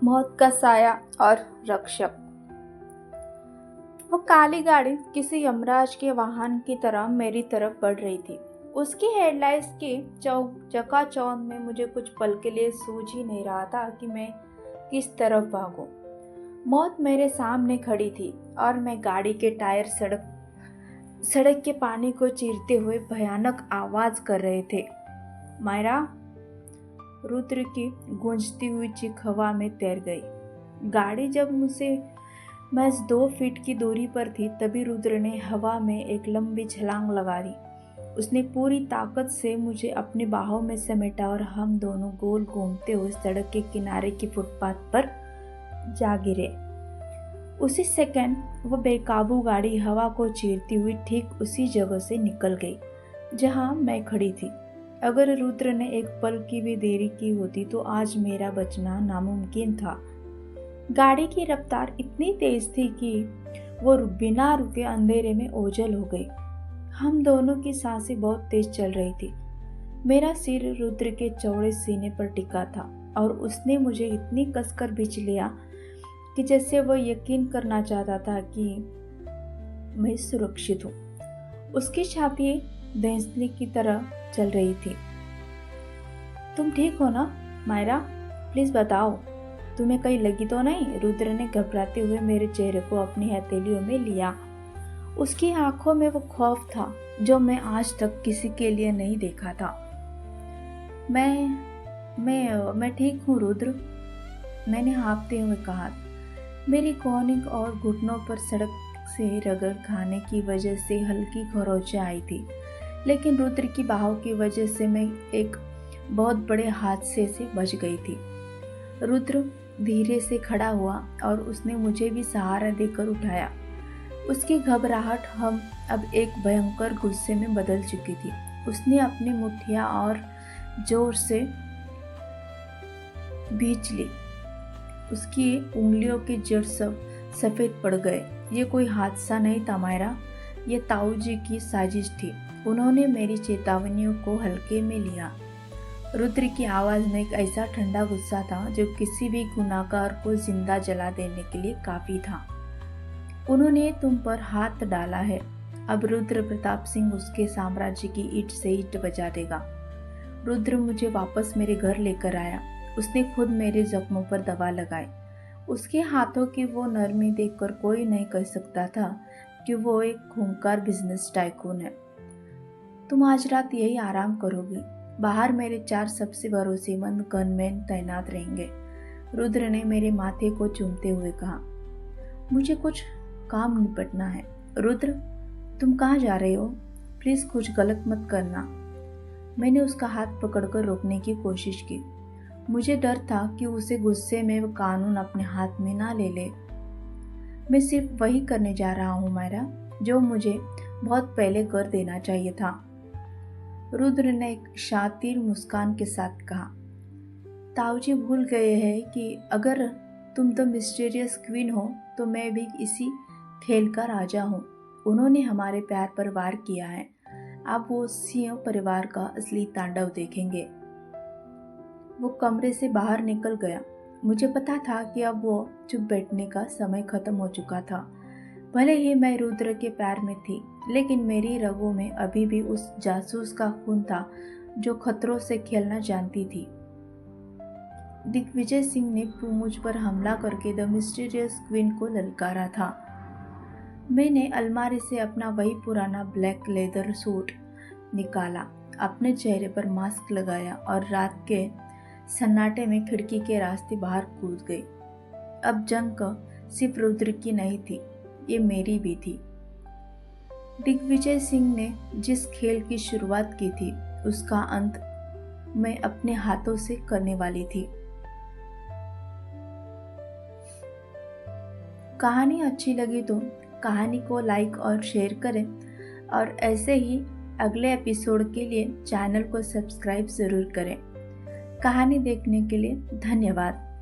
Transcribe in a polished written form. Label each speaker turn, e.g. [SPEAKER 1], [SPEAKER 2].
[SPEAKER 1] मौत का साया और रक्षक। वो काली गाड़ी किसी यमराज के वाहन की तरह मेरी तरफ बढ़ रही थी। उसकी हेडलाइट्स के चकाचौंध में मुझे कुछ पल के लिए सूझ ही नहीं रहा था कि मैं किस तरफ भागूं। मौत मेरे सामने खड़ी थी और मैं गाड़ी के टायर सड़क के पानी को चीरते हुए भयानक आवाज कर रहे थे। मायरा। रुद्र की गूंजती हुई चीख हवा में तैर गई। गाड़ी जब मुझसे महज 2 फीट की दूरी पर थी तभी रुद्र ने हवा में एक लंबी छलांग लगा दी। उसने पूरी ताकत से मुझे अपनी बाहों में समेटा और हम दोनों गोल घूमते हुए सड़क के किनारे की फुटपाथ पर जा गिरे। उसी सेकंड वह बेकाबू गाड़ी हवा को चीरती हुई ठीक उसी जगह से निकल गई जहां मैं खड़ी थी। अगर रुद्र ने एक पल की भी देरी की होती तो आज मेरा बचना नामुमकिन था। गाड़ी की रफ्तार इतनी तेज थी कि वो बिना रुके अंधेरे में ओझल हो गई। हम दोनों की सांसें बहुत तेज चल रही थी। मेरा सिर रुद्र के चौड़े सीने पर टिका था और उसने मुझे इतनी कसकर खींच लिया कि जैसे वह यकीन करना चाहता था कि मैं सुरक्षित हूँ। उसकी छाती धंसने की तरह चल रही थी। तुम ठीक हो ना मायरा? प्लीज बताओ, तुम्हें कहीं लगी तो नहीं? रुद्र ने घबराते हुए मेरे चेहरे को अपनी हथेलियों में लिया। उसकी आंखों में वो खौफ था जो मैं आज तक किसी के लिए नहीं देखा था। मैं ठीक हूँ रुद्र, मैंने हाँफते हुए कहा। मेरी कौनिक और घुटनों पर सड़क से रगड़ खाने की वजह से हल्की खरोंचें आई थी, लेकिन रुद्र की बाहों की वजह से मैं एक बहुत बड़े हादसे से बच गई थी। रुद्र धीरे से खड़ा हुआ और उसने मुझे भी सहारा देकर उठाया। उसकी घबराहट हम अब एक भयंकर गुस्से में बदल चुकी थी। उसने अपनी मुट्ठियां और जोर से भींच ली। उसकी उंगलियों के जड़ सब सफेद पड़ गए। ये कोई हादसा नहीं था मायरा, ये ताऊ जी की साजिश थी। उन्होंने मेरी चेतावनियों को हल्के में लिया। रुद्र की आवाज़ में एक ऐसा ठंडा गुस्सा था जो किसी भी गुनाहगार को जिंदा जला देने के लिए काफ़ी था। उन्होंने तुम पर हाथ डाला है, अब रुद्र प्रताप सिंह उसके साम्राज्य की ईंट से ईंट बजा देगा। रुद्र मुझे वापस मेरे घर लेकर आया। उसने खुद मेरे जख्मों पर दवा लगाई। उसके हाथों की वो नरमी देखकर कोई नहीं कह सकता था कि वो एक खूंखार बिजनेस टाइकून है। तुम आज रात यही आराम करोगे, बाहर मेरे 4 सबसे भरोसेमंद गनमैन तैनात रहेंगे। रुद्र ने मेरे माथे को चूमते हुए कहा। मुझे कुछ काम निपटना है। रुद्र, तुम कहाँ जा रहे हो? प्लीज कुछ गलत मत करना। मैंने उसका हाथ पकड़कर रोकने की कोशिश की। मुझे डर था कि उसे गुस्से में वो कानून अपने हाथ में ना ले ले। मैं सिर्फ वही करने जा रहा हूँ मायरा जो मुझे बहुत पहले कर देना चाहिए था। रुद्र ने एक शातिर मुस्कान के साथ कहा। ताऊजी भूल गए हैं कि अगर तुम द मिस्टीरियस क्वीन हो तो मैं भी इसी खेल का राजा हूँ। उन्होंने हमारे प्यार पर वार किया है, अब वो सिंह परिवार का असली तांडव देखेंगे। वो कमरे से बाहर निकल गया। मुझे पता था कि अब वो चुप बैठने का समय खत्म हो चुका था। भले ही मैं रुद्र के प्यार में थी, लेकिन मेरी रगों में अभी भी उस जासूस का खून था जो खतरों से खेलना जानती थी। दिग्विजय सिंह ने मुझ पर हमला करके द मिस्टीरियस क्वीन को ललकारा था। मैंने अलमारी से अपना वही पुराना ब्लैक लेदर सूट निकाला, अपने चेहरे पर मास्क लगाया और रात के सन्नाटे में खिड़की के रास्ते बाहर कूद गई। अब जंग सिर्फ रुद्र की नहीं थी, ये मेरी भी थी। दिग्विजय सिंह ने जिस खेल की शुरुआत की थी उसका अंत मैं अपने हाथों से करने वाली थी। कहानी अच्छी लगी तो कहानी को लाइक और शेयर करें और ऐसे ही अगले एपिसोड के लिए चैनल को सब्सक्राइब ज़रूर करें। कहानी देखने के लिए धन्यवाद।